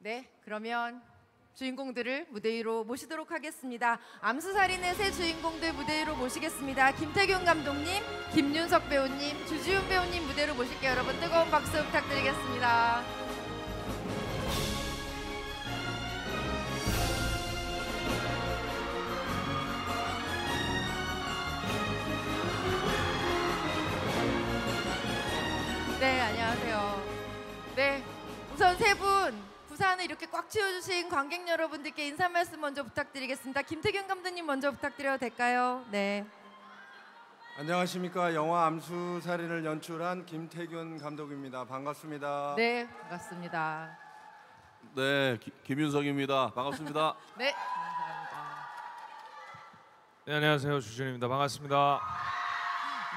네, 그러면 주인공들을 무대 위로 모시도록 하겠습니다. 암수살인의 새 주인공들 무대 위로 모시겠습니다. 김태균 감독님, 김윤석 배우님, 주지훈 배우님 무대로 모실게요. 여러분 뜨거운 박수 부탁드리겠습니다. 네, 안녕하세요. 네, 우선 세 분 부산을 이렇게 꽉 채워주신 관객 여러분들께 인사 말씀 먼저 부탁드리겠습니다. 김태균 감독님 먼저 부탁드려도 될까요? 네. 안녕하십니까. 영화 암수살인을 연출한 김태균 감독입니다. 반갑습니다. 네, 반갑습니다. 네, 김윤석입니다. 반갑습니다. 네, 감사합니다. 네, 안녕하세요. 주준입니다. 반갑습니다.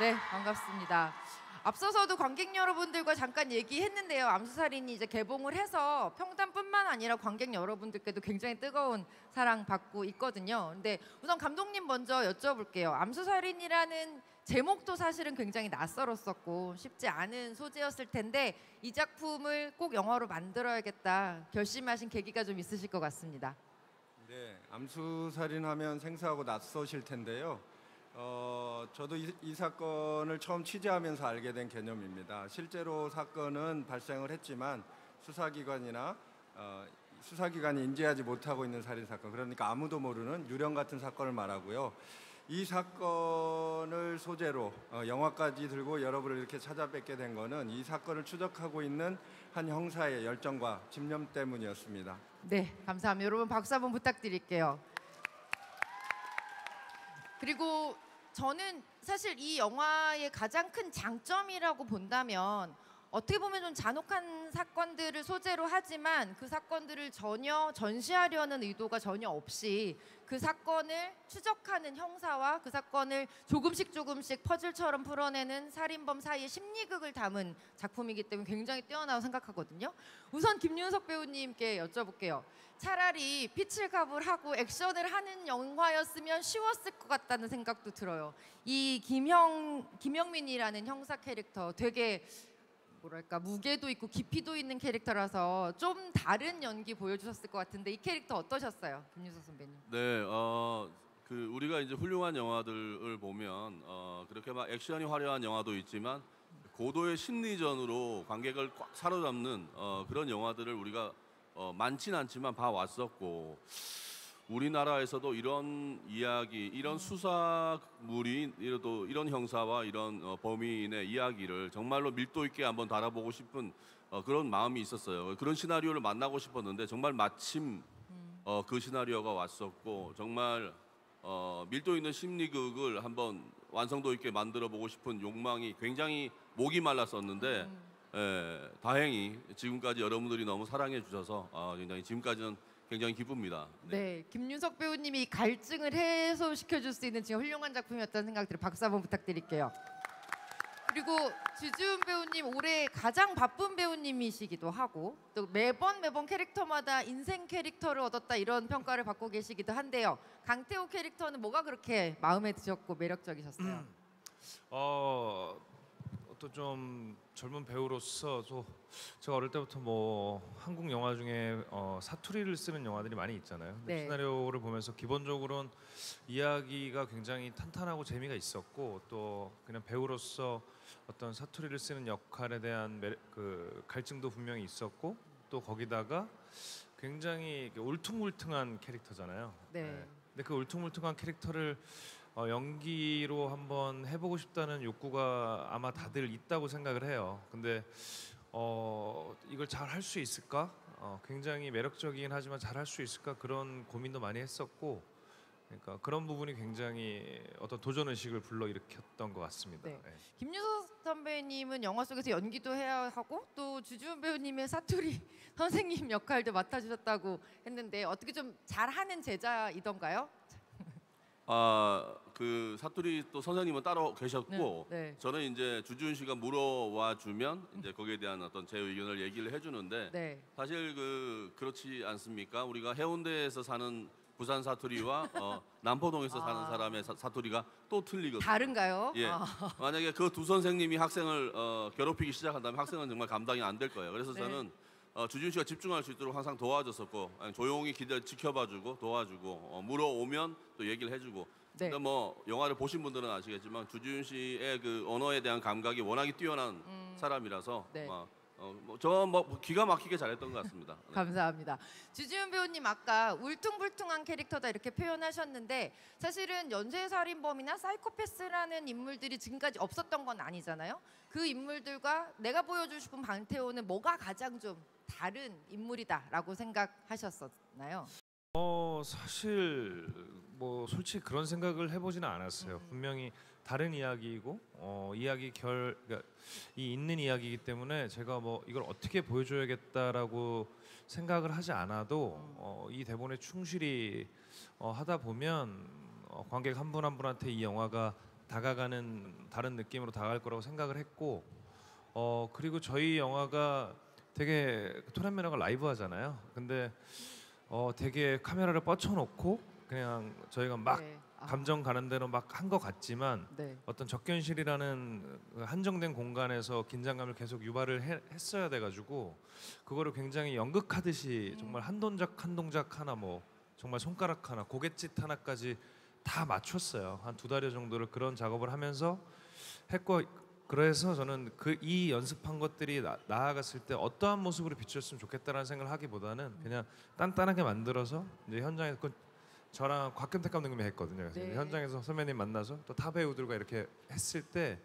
네, 반갑습니다. 앞서서도 관객 여러분들과 잠깐 얘기했는데요. 암수살인이 이제 개봉을 해서 평단뿐만 아니라 관객 여러분들께도 굉장히 뜨거운 사랑 받고 있거든요. 근데 우선 감독님 먼저 여쭤볼게요. 암수살인이라는 제목도 사실은 굉장히 낯설었었고 쉽지 않은 소재였을 텐데 이 작품을 꼭 영화로 만들어야겠다 결심하신 계기가 좀 있으실 것 같습니다. 네, 암수살인하면 생소하고 낯서실 텐데요. 저도 이 사건을 처음 취재하면서 알게 된 개념입니다. 실제로 사건은 발생을 했지만 수사기관이 인지하지 못하고 있는 살인사건, 그러니까 아무도 모르는 유령 같은 사건을 말하고요. 이 사건을 소재로 영화까지 들고 여러분을 이렇게 찾아뵙게 된 거는 이 사건을 추적하고 있는 한 형사의 열정과 집념 때문이었습니다. 네, 감사합니다. 여러분 박수 한번 부탁드릴게요. 그리고 저는 사실 이 영화의 가장 큰 장점이라고 본다면 어떻게 보면 좀 잔혹한 사건들을 소재로 하지만 그 사건들을 전혀 전시하려는 의도가 전혀 없이 그 사건을 추적하는 형사와 그 사건을 조금씩 퍼즐처럼 풀어내는 살인범 사이의 심리극을 담은 작품이기 때문에 굉장히 뛰어나다고 생각하거든요. 우선 김윤석 배우님께 여쭤볼게요. 차라리 pit을 갑을 하고 액션을 하는 영화였으면 쉬웠을 것 같다는 생각도 들어요. 이 김영민이라는 형사 캐릭터 되게 뭐랄까 무게도 있고 깊이도 있는 캐릭터라서 좀 다른 연기 보여주셨을 것 같은데 이 캐릭터 어떠셨어요, 김윤석 선배님? 네, 우리가 이제 훌륭한 영화들을 보면 그렇게 막 액션이 화려한 영화도 있지만 고도의 심리전으로 관객을 꽉 사로잡는 그런 영화들을 우리가 많진 않지만 봐왔었고 우리나라에서도 이런 이야기, 이런 수사물이 이런 형사와 이런 범인의 이야기를 정말로 밀도 있게 한번 다뤄보고 싶은 그런 마음이 있었어요. 그런 시나리오를 만나고 싶었는데 정말 마침 그 시나리오가 왔었고 정말 밀도 있는 심리극을 한번 완성도 있게 만들어보고 싶은 욕망이 굉장히 목이 말랐었는데 다행히 지금까지 여러분들이 너무 사랑해 주셔서 굉장히 지금까지는 굉장히 기쁩니다. 네, 김윤석 배우님이 갈증을 해소시켜줄 수 있는 지금 훌륭한 작품이었다는 생각 들어 박수 한번 부탁드릴게요. 그리고 주지훈 배우님 올해 가장 바쁜 배우님이시기도 하고 또 매번 캐릭터마다 인생 캐릭터를 얻었다 이런 평가를 받고 계시기도 한데요. 강태호 캐릭터는 뭐가 그렇게 마음에 드셨고 매력적이셨어요? 또 좀 젊은 배우로서 제가 어릴 때부터 뭐 한국 영화 중에 사투리를 쓰는 영화들이 많이 있잖아요. 근데 네. 시나리오를 보면서 기본적으로는 이야기가 굉장히 탄탄하고 재미가 있었고 또 그냥 배우로서 어떤 사투리를 쓰는 역할에 대한 그 갈증도 분명히 있었고 또 거기다가 굉장히 울퉁불퉁한 캐릭터잖아요. 네. 근데 그 울퉁불퉁한 캐릭터를 연기로 한번 해보고 싶다는 욕구가 아마 다들 있다고 생각을 해요. 근데 이걸 잘 할 수 있을까? 굉장히 매력적이긴 하지만 잘 할 수 있을까? 그런 고민도 많이 했었고 그러니까 그런 부분이 굉장히 어떤 도전 의식을 불러일으켰던 것 같습니다. 네. 네. 김윤석 선배님은 영화 속에서 연기도 해야 하고 또 주지훈 배우님의 사투리 선생님 역할도 맡아주셨다고 했는데 어떻게 좀 잘하는 제자이던가요? 그 사투리 또 선생님은 따로 계셨고 네. 저는 이제 주지훈 씨가 물어와 주면 이제 거기에 대한 어떤 제 의견을 얘기를 해주는데 네. 사실 그렇지 않습니까? 우리가 해운대에서 사는 부산 사투리와 남포동에서 사는 사람의 사투리가 또 틀리거든요. 다른가요? 예. 만약에 그 두 선생님이 학생을 괴롭히기 시작한다면 학생은 정말 감당이 안 될 거예요. 그래서 네. 저는 주지훈 씨가 집중할 수 있도록 항상 도와줬었고 조용히 지켜봐주고 도와주고 물어오면 또 얘기를 해주고. 네. 근데 뭐 영화를 보신 분들은 아시겠지만 주지훈 씨의 그 언어에 대한 감각이 워낙에 뛰어난 사람이라서 네. 뭐 기가 막히게 잘했던 것 같습니다. 네. 감사합니다. 주지훈 배우님 아까 울퉁불퉁한 캐릭터다 이렇게 표현하셨는데 사실은 연쇄살인범이나 사이코패스라는 인물들이 지금까지 없었던 건 아니잖아요. 그 인물들과 내가 보여주고 싶은 방태호는 뭐가 가장 좀 다른 인물이다라고 생각하셨었나요? 사실 뭐 솔직히 그런 생각을 해보지는 않았어요. 분명히 다른 이야기이고 그러니까 이 있는 이야기이기 때문에 제가 뭐 이걸 어떻게 보여줘야겠다라고 생각을 하지 않아도 이 대본에 충실히 하다 보면 관객 한 분 한 분한테 이 영화가 다가가는 다른 느낌으로 다가갈 거라고 생각을 했고 그리고 저희 영화가 되게 토란 매너가 라이브 하잖아요. 근데 되게 카메라를 뻗쳐놓고 그냥 저희가 막 네. 감정 가는 대로 막 한 것 같지만 네. 어떤 적견실이라는 한정된 공간에서 긴장감을 계속 유발을 했어야 돼가지고 그거를 굉장히 연극하듯이 정말 한 동작 한 동작 하나 뭐 정말 손가락 하나 고갯짓 하나까지 다 맞췄어요. 한 2달여 정도를 그런 작업을 하면서 했고 그래서 저는 이 연습한 것들이 나아갔을 때 어떠한 모습으로 비춰졌으면 좋겠다라는 생각을 하기보다는 그냥 단단하게 만들어서 이제 현장에서 저랑 곽경택 감독님이 했거든요. 그래서 네. 현장에서 선배님 만나서 또 타 배우들과 이렇게 했을 때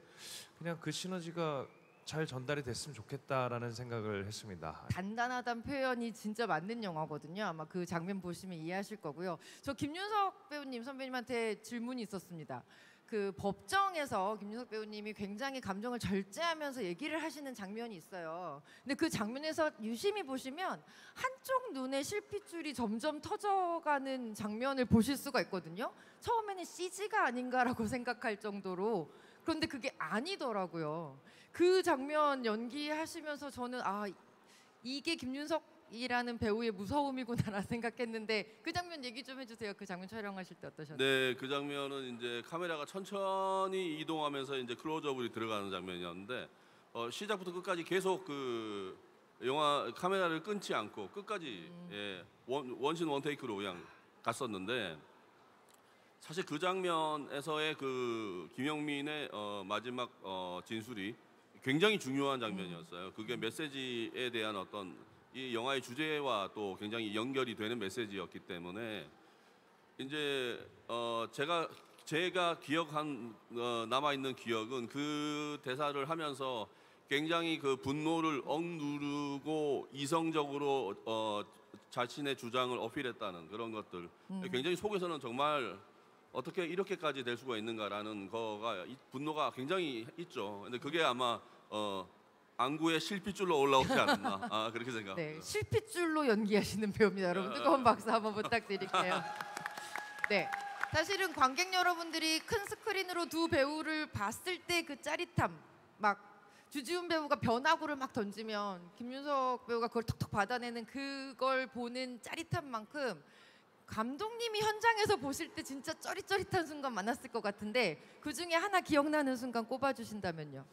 그냥 그 시너지가 잘 전달이 됐으면 좋겠다라는 생각을 했습니다. 단단하다는 표현이 진짜 맞는 영화거든요. 아마 그 장면 보시면 이해하실 거고요. 저 김윤석 배우님 선배님한테 질문이 있었습니다. 그 법정에서 김윤석 배우님이 굉장히 감정을 절제하면서 얘기를 하시는 장면이 있어요. 근데 그 장면에서 유심히 보시면 한쪽 눈에 실핏줄이 점점 터져가는 장면을 보실 수가 있거든요. 처음에는 CG가 아닌가라고 생각할 정도로 그런데 그게 아니더라고요. 그 장면 연기하시면서 저는 이게 김윤석이라는 배우의 무서움이구나라 생각했는데 그 장면 얘기 좀 해주세요. 그 장면 촬영하실 때 어떠셨나요? 네, 그 장면은 이제 카메라가 천천히 이동하면서 이제 클로즈업이 들어가는 장면이었는데 시작부터 끝까지 계속 그 영화 카메라를 끊지 않고 끝까지 원신 원테이크로 그냥 갔었는데 사실 그 장면에서의 그 김영민의 마지막 진술이 굉장히 중요한 장면이었어요. 그게 메시지에 대한 어떤 이 영화의 주제와 또 굉장히 연결이 되는 메시지였기 때문에 이제 제가 기억한 남아 있는 기억은 그 대사를 하면서 굉장히 그 분노를 억누르고 이성적으로 자신의 주장을 어필했다는 그런 것들. 굉장히 속에서는 정말 어떻게 이렇게까지 될 수가 있는가라는 거가 분노가 굉장히 있죠. 근데 그게 아마 안구의 실핏줄로 올라오지 않았나 그렇게 생각합니다. 네, 실핏줄로 연기하시는 배우입니다. 여러분 뜨거운 박수 한번 부탁드릴게요. 네, 사실은 관객 여러분들이 큰 스크린으로 두 배우를 봤을 때 그 짜릿함, 막 주지훈 배우가 변화구를 막 던지면 김윤석 배우가 그걸 톡톡 받아내는 그걸 보는 짜릿함만큼 감독님이 현장에서 보실 때 진짜 쩌릿쩌릿한 순간 많았을 것 같은데 그 중에 하나 기억나는 순간 꼽아주신다면요.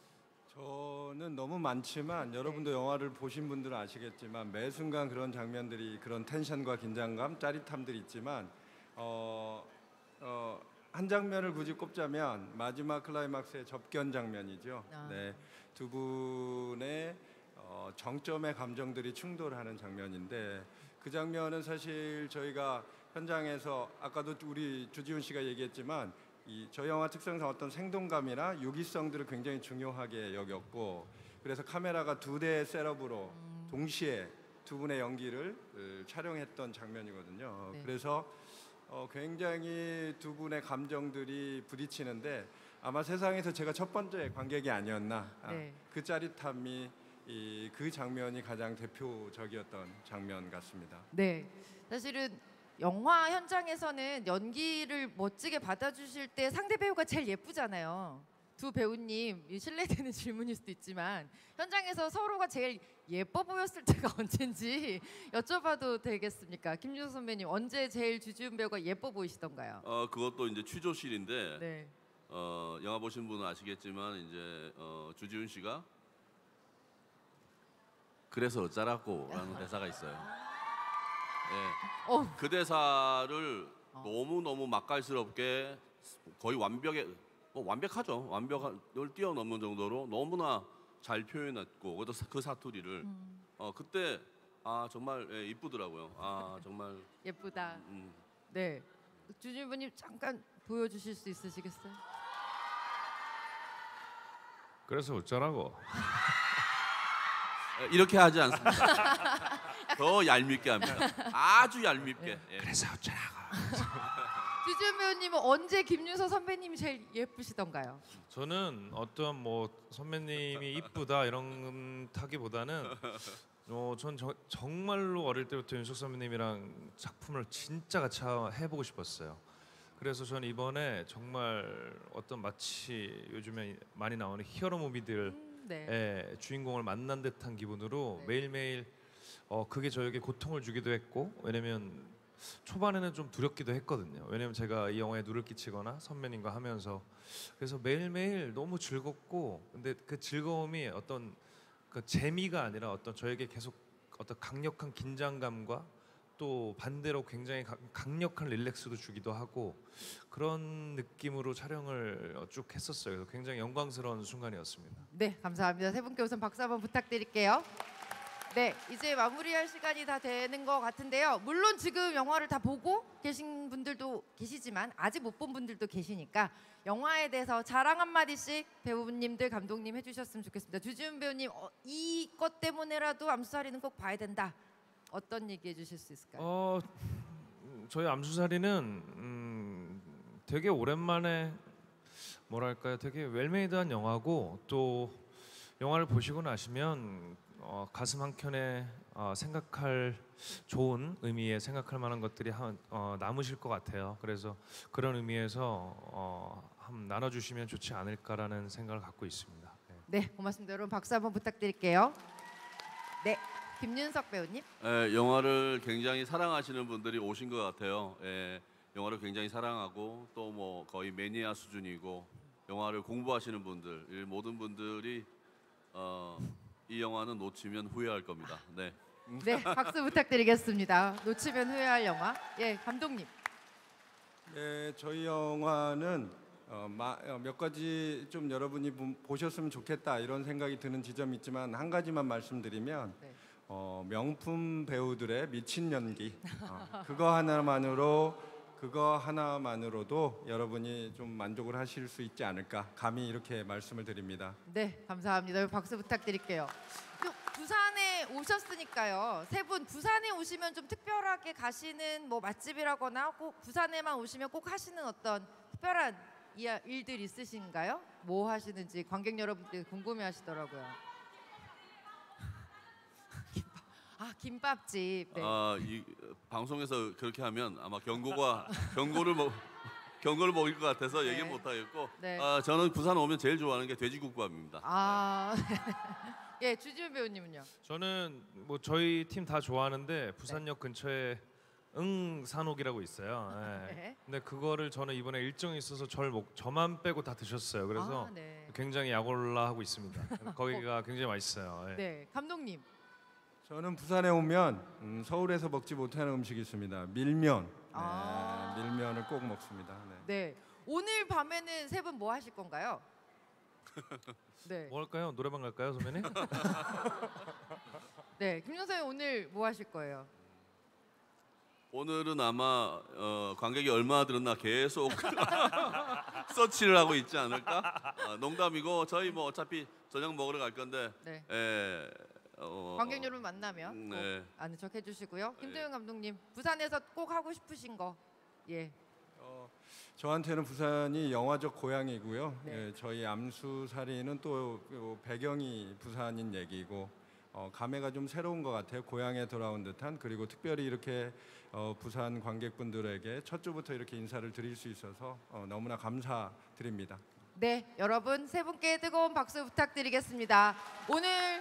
저는 너무 많지만 여러분도 영화를 보신 분들은 아시겠지만 매 순간 그런 장면들이 그런 텐션과 긴장감, 짜릿함들이 있지만 한 장면을 굳이 꼽자면 마지막 클라이막스의 접견 장면이죠. 네, 두 분의 정점의 감정들이 충돌하는 장면인데 그 장면은 사실 저희가 현장에서 아까도 우리 주지훈 씨가 얘기했지만 저희 영화 특성상 어떤 생동감이나 유기성들을 굉장히 중요하게 여겼고 그래서 카메라가 2대의 셋업으로 동시에 두 분의 연기를 촬영했던 장면이거든요. 네. 그래서 굉장히 두 분의 감정들이 부딪히는데 아마 세상에서 제가 첫 번째 관객이 아니었나. 네. 그 짜릿함이 그 장면이 가장 대표적이었던 장면 같습니다. 네, 사실은 영화 현장에서는 연기를 멋지게 받아주실 때 상대 배우가 제일 예쁘잖아요. 두 배우님, 실례되는 질문일 수도 있지만 현장에서 서로가 제일 예뻐 보였을 때가 언젠지 여쭤봐도 되겠습니까? 김준호 선배님, 언제 제일 주지훈 배우가 예뻐 보이시던가요? 그것도 이제 취조실인데 네. 영화 보신 분은 아시겠지만 이제 주지훈 씨가 그래서 어쩌라고라는 대사가 있어요. 예. 어, 그 대사를 너무 맛깔스럽게 거의 완벽하죠. 완벽을 뛰어넘는 정도로 너무나 잘 표현했고 그 사투리를 그때 정말 이쁘더라고요. 정말 예쁘다. 네, 주진부님 잠깐 보여주실 수 있으시겠어요? 그래서 어쩌라고. 이렇게 하지 않습니다. 더 얄밉게 합니다. 아주 얄밉게. 예. 그래서 어쩌라고. 주지훈 배우님은 언제 김윤서 선배님이 제일 예쁘시던가요? 저는 어떤 뭐 선배님이 이쁘다 이런 타기보다는 전 정말로 어릴 때부터 윤석 선배님이랑 작품을 진짜 같이 해보고 싶었어요. 그래서 저는 이번에 정말 어떤 마치 요즘에 많이 나오는 히어로 무비들의 네. 주인공을 만난 듯한 기분으로 네. 매일매일 그게 저에게 고통을 주기도 했고, 왜냐면 초반에는 좀 두렵기도 했거든요. 왜냐면 제가 이 영화에 누를 끼치거나 선배님과 하면서, 그래서 매일매일 너무 즐겁고, 근데 그 즐거움이 어떤 그 재미가 아니라 어떤 저에게 계속 어떤 강력한 긴장감과 또 반대로 굉장히 강력한 릴렉스도 주기도 하고, 그런 느낌으로 촬영을 쭉 했었어요. 그래서 굉장히 영광스러운 순간이었습니다. 네, 감사합니다. 세 분께 우선 박수 한번 부탁드릴게요. 네, 이제 마무리할 시간이 다 되는 것 같은데요. 물론 지금 영화를 다 보고 계신 분들도 계시지만 아직 못 본 분들도 계시니까 영화에 대해서 자랑 한마디씩 배우님들, 감독님 해주셨으면 좋겠습니다. 주지훈 배우님, 이것 때문에라도 암수살이는 꼭 봐야 된다. 어떤 얘기 해주실 수 있을까요? 저희 암수살이는 되게 오랜만에 뭐랄까요, 되게 웰메이드한 영화고, 또 영화를 보시고 나시면 가슴 한켠에 생각할 좋은 의미에 생각할 만한 것들이 남으실 것 같아요. 그래서 그런 의미에서 한번 나눠주시면 좋지 않을까라는 생각을 갖고 있습니다. 네, 고맙습니다. 여러분 박수 한번 부탁드릴게요. 네, 김윤석 배우님. 영화를 굉장히 사랑하시는 분들이 오신 것 같아요. 영화를 굉장히 사랑하고 또 뭐 거의 매니아 수준이고 영화를 공부하시는 분들, 이 모든 분들이 이 영화는 놓치면 후회할 겁니다. 네. 네, 박수 부탁드리겠습니다. 놓치면 후회할 영화. 예, 감독님. 네, 저희 영화는 몇 가지 좀 여러분이 보셨으면 좋겠다 이런 생각이 드는 지점이 있지만 한 가지만 말씀드리면 네. 명품 배우들의 미친 연기 그거 하나만으로도 여러분이 좀 만족을 하실 수 있지 않을까 감히 이렇게 말씀을 드립니다. 네, 감사합니다. 박수 부탁드릴게요. 또 부산에 오셨으니까요. 세 분 부산에 오시면 좀 특별하게 가시는 뭐 맛집이라거나 꼭 부산에만 오시면 꼭 하시는 어떤 특별한 일들 있으신가요? 뭐 하시는지 관객 여러분들이 궁금해하시더라고요. 김밥집. 네. 이 방송에서 그렇게 하면 아마 경고를 먹일 것 같아서 얘기 못 하겠고 네. 저는 부산 오면 제일 좋아하는 게 돼지국밥입니다. 예, 주지훈 배우님은요? 저는 뭐 저희 팀 다 좋아하는데 부산역 근처에 응산옥이라고 있어요. 네. 근데 그거를 저는 이번에 일정이 있어서 저만 빼고 다 드셨어요. 그래서 네. 굉장히 약올라하고 있습니다. 거기가 굉장히 맛있어요. 네, 감독님. 저는 부산에 오면 서울에서 먹지 못하는 음식이 있습니다. 밀면. 네, 밀면을 꼭 먹습니다. 네. 오늘 밤에는 세 분 뭐 하실 건가요? 네. 뭐 할까요? 노래방 갈까요, 선배님? 네, 김영선 오늘 뭐 하실 거예요? 오늘은 아마 관객이 얼마나 들었나 계속 서치를 하고 있지 않을까? 농담이고 저희 뭐 어차피 저녁 먹으러 갈 건데 네. 관객 여러분 만나면 네. 꼭 아는 척 해주시고요. 김도영 감독님, 부산에서 꼭 하고 싶으신 거. 예. 저한테는 부산이 영화적 고향이고요. 네. 예, 저희 암수살이는 또 배경이 부산인 얘기고 감회가 좀 새로운 것 같아요. 고향에 돌아온 듯한. 그리고 특별히 이렇게 부산 관객분들에게 첫 주부터 이렇게 인사를 드릴 수 있어서 너무나 감사드립니다. 네, 여러분 세 분께 뜨거운 박수 부탁드리겠습니다. 오늘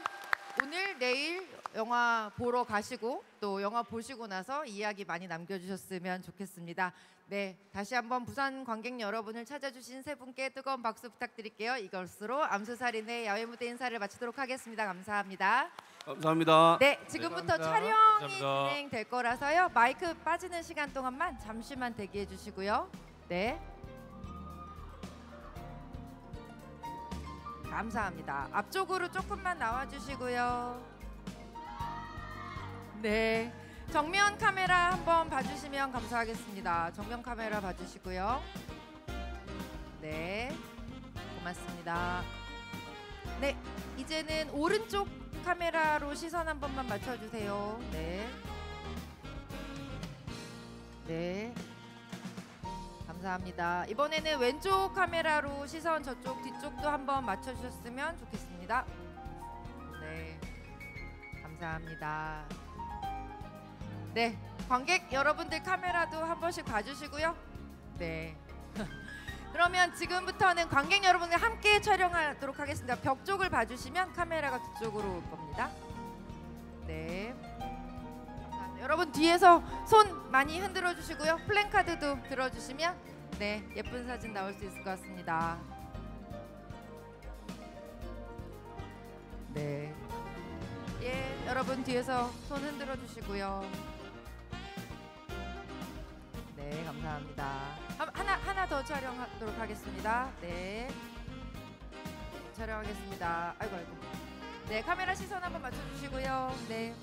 내일 영화 보러 가시고 또 영화 보시고 나서 이야기 많이 남겨주셨으면 좋겠습니다. 네, 다시 한번 부산 관객 여러분을 찾아주신 세 분께 뜨거운 박수 부탁드릴게요. 이것으로 암수살인의 야외 무대 인사를 마치도록 하겠습니다. 감사합니다. 감사합니다. 네, 지금부터 감사합니다. 촬영이 감사합니다. 진행될 거라서요. 마이크 빠지는 시간 동안만 잠시만 대기해 주시고요. 네. 감사합니다. 앞쪽으로 조금만 나와 주시고요. 네. 정면 카메라 한번 봐주시면 감사하겠습니다. 정면 카메라 봐주시고요. 네. 고맙습니다. 네. 이제는 오른쪽 카메라로 시선 한 번만 맞춰주세요. 네. 네. 감사합니다. 이번에는 왼쪽 카메라로 시선 저쪽 뒤쪽도 한번 맞춰주셨으면 좋겠습니다. 네. 감사합니다. 네. 관객 여러분들 카메라도 한 번씩 봐주시고요. 네. 그러면 지금부터는 관객 여러분들 함께 촬영하도록 하겠습니다. 벽 쪽을 봐주시면 카메라가 뒤쪽으로 올 겁니다. 네. 감사합니다. 여러분 뒤에서 손 많이 흔들어 주시고요. 플랜카드도 들어주시면 네 예쁜 사진 나올 수 있을 것 같습니다. 네. 예, 여러분 뒤에서 손 흔들어 주시고요. 네, 감사합니다. 하나 더 촬영하도록 하겠습니다. 네, 촬영하겠습니다. 아이고. 네, 카메라 시선 한번 맞춰주시고요. 네.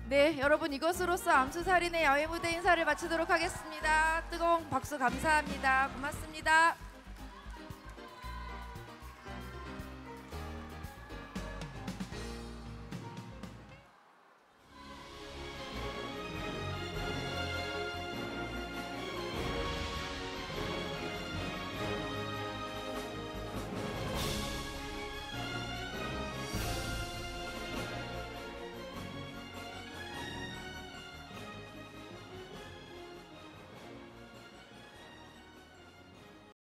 네, 여러분 이것으로써 암수살인의 야외 무대 인사를 마치도록 하겠습니다. 뜨거운 박수 감사합니다. 고맙습니다.